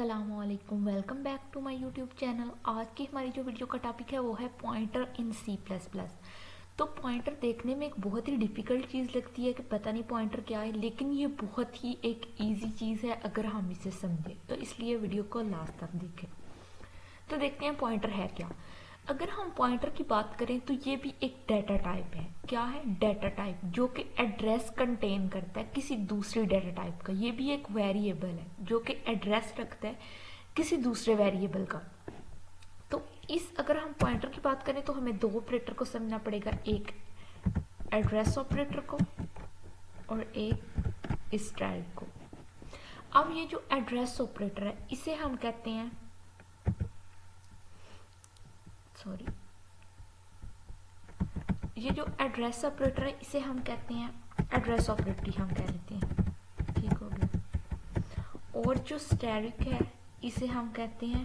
अस्सलामुअलैकुम, welcome back to my YouTube channel. आज की हमारी जो वीडियो का टॉपिक है वो है pointer in C plus plus. तो पॉइंटर देखने में एक बहुत ही डिफ़िकल्ट चीज़ लगती है कि पता नहीं पॉइंटर क्या है, लेकिन ये बहुत ही एक इजी चीज़ है अगर हम इसे समझें, तो इसलिए वीडियो को लास्ट तक देखें। तो देखते हैं पॉइंटर है क्या। अगर हम पॉइंटर की बात करें तो ये भी एक डाटा टाइप है। क्या है? डाटा टाइप, जो कि एड्रेस कंटेन करता है किसी दूसरी डाटा टाइप का। ये भी एक वेरिएबल है जो कि एड्रेस रखता है किसी दूसरे वेरिएबल का। तो इस अगर हम पॉइंटर की बात करें तो हमें दो ऑपरेटर को समझना पड़ेगा, एक एड्रेस ऑपरेटर को और एक स्टैटिक को। अब ये जो एड्रेस ऑपरेटर है इसे हम कहते हैं ये जो एड्रेस ऑपरेटर है इसे हम कहते हैं एड्रेस ऑपरेटर ही हम कह लेते हैं, ठीक हो गया। और जो स्टैटिक है इसे हम कहते हैं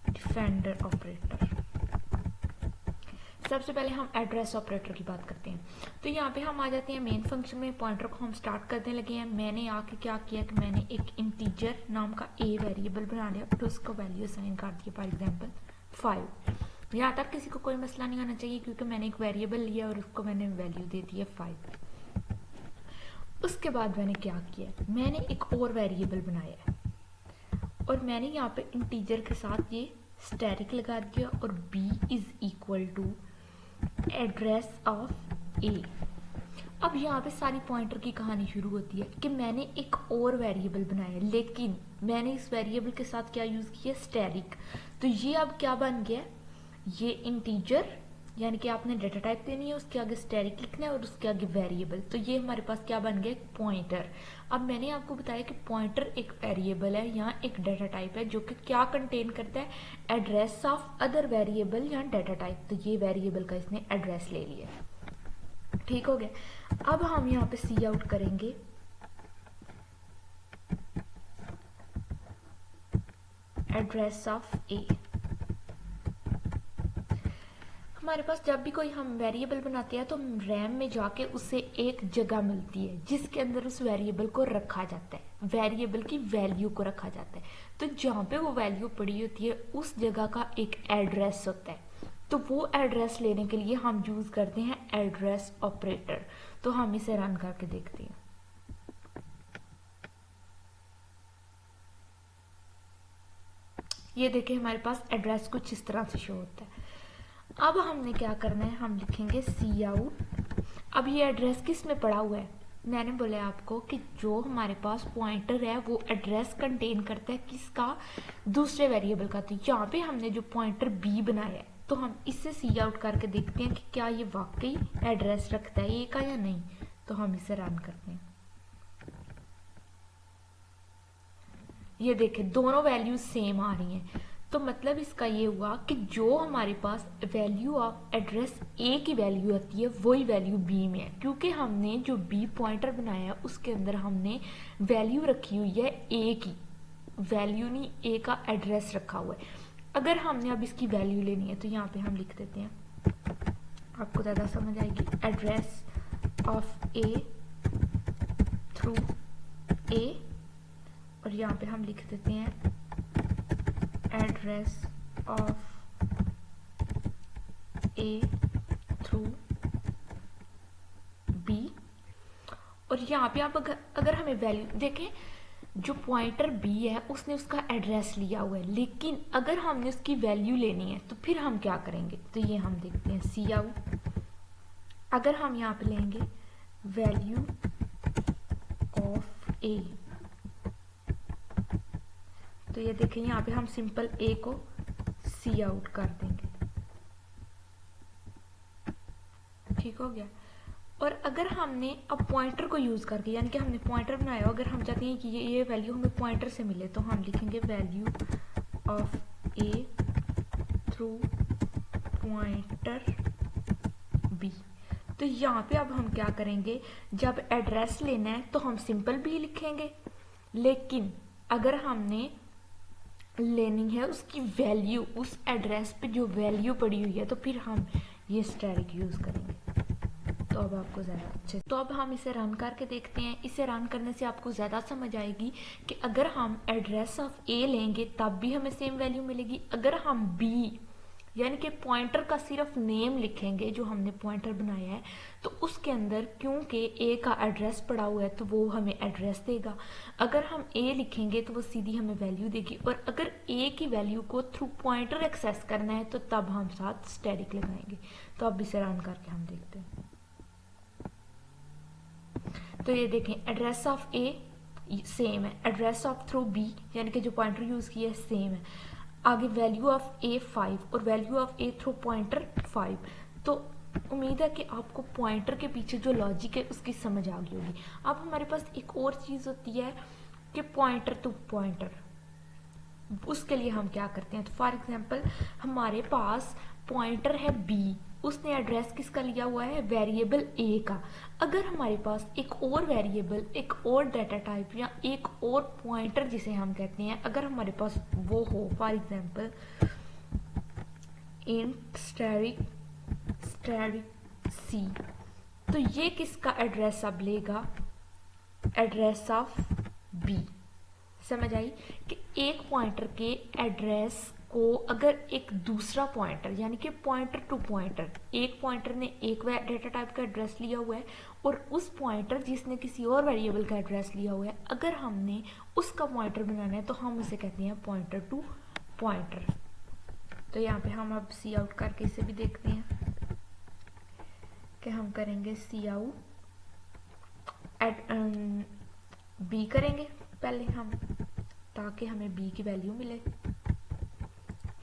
डिफेंडर ऑपरेटर। सबसे पहले हम एड्रेस ऑपरेटर की बात करते हैं। तो यहाँ पे हम आ जाते हैं मेन फंक्शन में। पॉइंटर को हम स्टार्ट करने लगे हैं। मैंने आके क्या किया कि मैंने एक इंटीजर नाम का ए वेरिएबल बना लिया, फिर उसको वैल्यू असाइन कर दिया, फॉर एग्जांपल 5। यहाँ तक किसी को कोई मसला नहीं आना चाहिए क्योंकि मैंने एक वेरिएबल लिया और उसको मैंने वैल्यू दे दी है 5। उसके बाद मैंने क्या किया, मैंने एक और वेरिएबल बनाया है और मैंने यहाँ पे इंटीजर के साथ ये स्टैटिक लगा दिया और b is equal to address of A. अब यहाँ पे सारी पॉइंटर की कहानी शुरू होती है कि मैंने एक और वेरिएबल बनाया, लेकिन मैंने इस वेरिएबल के साथ क्या यूज किया, स्टैटिक। तो ये अब क्या बन गया, ये इंटीजर, यानी कि आपने डाटा टाइप देनी है, उसके आगे स्टैटिक लिखना है और उसके आगे वेरिएबल। तो ये हमारे पास क्या बन गया, पॉइंटर। अब मैंने आपको बताया कि पॉइंटर एक वेरिएबल है, यहाँ एक डाटा टाइप है जो कि क्या कंटेन करता है, एड्रेस ऑफ अदर वेरिएबल या डाटा टाइप। तो ये वेरिएबल का इसने एड्रेस ले लिया, ठीक हो गया। अब हम यहाँ पे सी आउट करेंगे एड्रेस ऑफ ए। हमारे पास जब भी कोई हम वेरिएबल बनाते हैं तो रैम में जाके उससे एक जगह मिलती है जिसके अंदर उस वेरिएबल को रखा जाता है, वेरिएबल की वैल्यू को रखा जाता है। तो जहाँ पे वो वैल्यू पड़ी होती है उस जगह का एक एड्रेस होता है। तो वो एड्रेस लेने के लिए हम यूज करते हैं एड्रेस ऑपरेटर। तो हम इसे रन करके देखते हैं। ये देखिए हमारे पास एड्रेस कुछ इस तरह से शो होता है। अब हमने क्या करना है, हम लिखेंगे सी आउट। अब ये एड्रेस किस में पड़ा हुआ है, मैंने बोला आपको कि जो हमारे पास पॉइंटर है वो एड्रेस कंटेन करता है किसका, दूसरे वेरिएबल का। तो यहाँ पे हमने जो पॉइंटर बी बनाया है तो हम इससे सी आउट करके देखते हैं कि क्या ये वाकई एड्रेस रखता है ए का या नहीं। तो हम इसे रन करते हैं। ये देखें दोनों वैल्यूज सेम आ रही हैं। तो मतलब इसका ये हुआ कि जो हमारे पास वैल्यू ऑफ एड्रेस ए की वैल्यू आती है वही वैल्यू बी में है, क्योंकि हमने जो बी पॉइंटर बनाया है उसके अंदर हमने वैल्यू रखी हुई है ए की, वैल्यू नहीं ए का एड्रेस रखा हुआ है। अगर हमने अब इसकी वैल्यू लेनी है तो यहाँ पे हम लिख देते हैं, आपको ज़्यादा समझ आएगी, address of A through A, और यहाँ पे हम लिख देते हैं address of A through B. और यहाँ पे आप अगर हमें वैल्यू देखें, जो पॉइंटर बी है उसने उसका एड्रेस लिया हुआ है, लेकिन अगर हमने उसकी वैल्यू लेनी है तो फिर हम क्या करेंगे, तो ये हम देखते हैं सी आउट। अगर हम यहाँ पे लेंगे वैल्यू ऑफ ए, तो ये देखें यहाँ पे हम सिंपल ए को सी आउट कर देंगे, ठीक हो गया। और अगर हमने अब पॉइंटर को यूज करके, यानी कि हमने पॉइंटर बनाया, अगर हम चाहते हैं कि ये वैल्यू हमें पॉइंटर से मिले तो हम लिखेंगे value of A through pointer B. तो यहाँ पे अब हम क्या करेंगे, जब एड्रेस लेना है तो हम सिंपल बी लिखेंगे, लेकिन अगर हमने लेनी है उसकी वैल्यू, उस एड्रेस पे जो वैल्यू पड़ी हुई है, तो फिर हम ये स्टैटिक यूज करेंगे। तो अब आपको ज़्यादा अच्छे, तो अब हम इसे रन करके देखते हैं। इसे रन करने से आपको ज़्यादा समझ आएगी कि अगर हम एड्रेस ऑफ ए लेंगे तब भी हमें सेम वैल्यू मिलेगी। अगर हम बी यानी कि पॉइंटर का सिर्फ नेम लिखेंगे जो हमने पॉइंटर बनाया है, तो उसके अंदर क्योंकि ए का एड्रेस पड़ा हुआ है तो वो हमें एड्रेस देगा। अगर हम ए लिखेंगे तो वो सीधी हमें वैल्यू देगी। और अगर ए की वैल्यू को थ्रू पॉइंटर एक्सेस करना है तो तब हम साथ स्टैटिक लगाएंगे। तो अब इसे रन करके हम देखते हैं। तो ये देखें, एड्रेस ऑफ ए सेम है, एड्रेस ऑफ थ्रू बी यानी कि जो पॉइंटर यूज किया है सेम है। आगे वैल्यू ऑफ ए 5 और value of A through pointer 5। तो उम्मीद है कि आपको पॉइंटर के पीछे जो लॉजिक है उसकी समझ आ गई होगी। अब हमारे पास एक और चीज़ होती है कि पॉइंटर टू पॉइंटर, उसके लिए हम क्या करते हैं। तो फॉर एग्जांपल हमारे पास पॉइंटर है बी, उसने एड्रेस किसका लिया हुआ है, वेरिएबल ए का। अगर हमारे पास एक और वेरिएबल, एक और डाटा टाइप या एक और पॉइंटर जिसे हम कहते हैं, अगर हमारे पास वो हो, फॉर एग्जांपल इंट स्टैटिक सी, तो ये किसका एड्रेस अब लेगा, एड्रेस ऑफ बी। समझ आई कि एक पॉइंटर के एड्रेस को अगर एक दूसरा पॉइंटर यानी कि पॉइंटर टू पॉइंटर, एक पॉइंटर ने एक डेटा टाइप का एड्रेस लिया हुआ है और उस पॉइंटर जिसने किसी और वेरिएबल का एड्रेस लिया हुआ है, अगर हमने उसका पॉइंटर बनाना है तो हम उसे कहते हैं पॉइंटर टू पॉइंटर। तो यहाँ पे हम अब सी आउट करके इसे भी देखते हैं कि हम करेंगे सी आउट एड बी करेंगे पहले हम, ताकि हमें बी की वैल्यू मिले।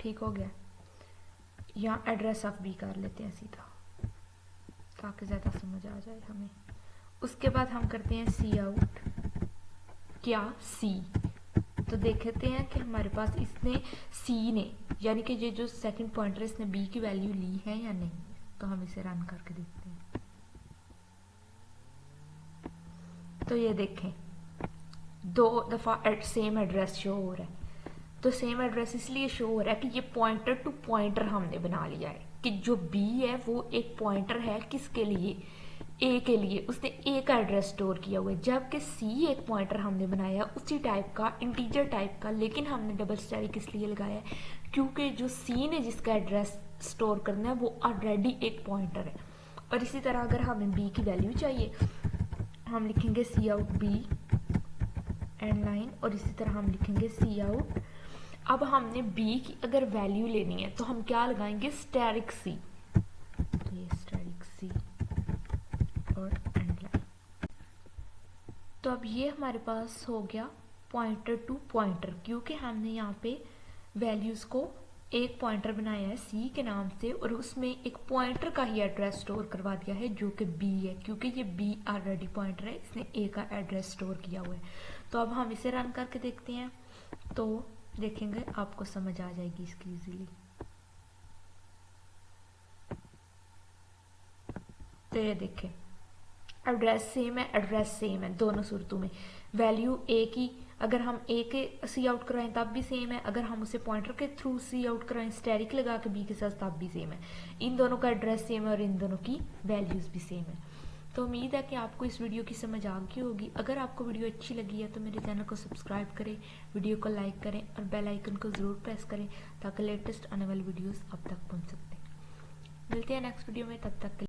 ठीक हो गया। यहाँ एड्रेस ऑफ बी कर लेते हैं सीधा ताकि ज़्यादा समझ आ जाए हमें। उसके बाद हम करते हैं सी आउट क्या सी। तो देखते हैं कि हमारे पास इसने सी ने यानी कि ये जो सेकंड पॉइंटर इसने बी की वैल्यू ली है या नहीं। तो हम इसे रन करके देखते हैं। तो ये देखें, 2 दफ़ा सेम एड्रेस शो हो रहा है। तो सेम एड्रेस इसलिए शो हो रहा है कि ये पॉइंटर टू पॉइंटर हमने बना लिया है कि जो बी है वो एक पॉइंटर है किसके लिए, ए के लिए। उसने ए का एड्रेस स्टोर किया हुआ है, जबकि सी एक पॉइंटर हमने बनाया उसी टाइप का, इंटीजर टाइप का, लेकिन हमने डबल स्टैटिक इसलिए लगाया है क्योंकि जो सी ने जिसका एड्रेस स्टोर करना है वो ऑलरेडी एक पॉइंटर है। और इसी तरह अगर हमें बी की वैल्यू चाहिए, हम लिखेंगे सी आउट बी एंड लाइन, और इसी तरह हम लिखेंगे सी आउट। अब हमने बी की अगर वैल्यू लेनी है तो हम क्या लगाएंगे, स्टैटिक सी। तो ये स्टैटिक सी और एंड लाइन। तो अब ये हमारे पास हो गया पॉइंटर टू पॉइंटर, क्योंकि हमने यहाँ पे वैल्यूज को एक पॉइंटर बनाया है सी के नाम से और उसमें एक पॉइंटर का ही एड्रेस स्टोर करवा दिया है जो कि बी है, क्योंकि ये बी ऑलरेडी पॉइंटर है, इसने ए का एड्रेस स्टोर किया हुआ है। तो अब हम इसे रन करके देखते हैं तो देखेंगे आपको समझ आ जाएगी इसकी इजीली। तो ये देखें, एड्रेस सेम है, एड्रेस सेम है दोनों सूरतों में। वैल्यू ए की अगर हम ए के सी आउट कराएं तब भी सेम है, अगर हम उसे पॉइंटर के थ्रू सी आउट कराएं स्टैटिक लगा के बी के साथ तब भी सेम है। इन दोनों का एड्रेस सेम है और इन दोनों की वैल्यूज भी सेम है। तो उम्मीद है कि आपको इस वीडियो की समझ आ गई होगी। अगर आपको वीडियो अच्छी लगी है तो मेरे चैनल को सब्सक्राइब करें, वीडियो को लाइक करें और बेल आइकन को ज़रूर प्रेस करें ताकि लेटेस्ट आने वाली वीडियोस अब तक पहुंच सकते हैं। मिलते हैं नेक्स्ट वीडियो में, तब तक के लिए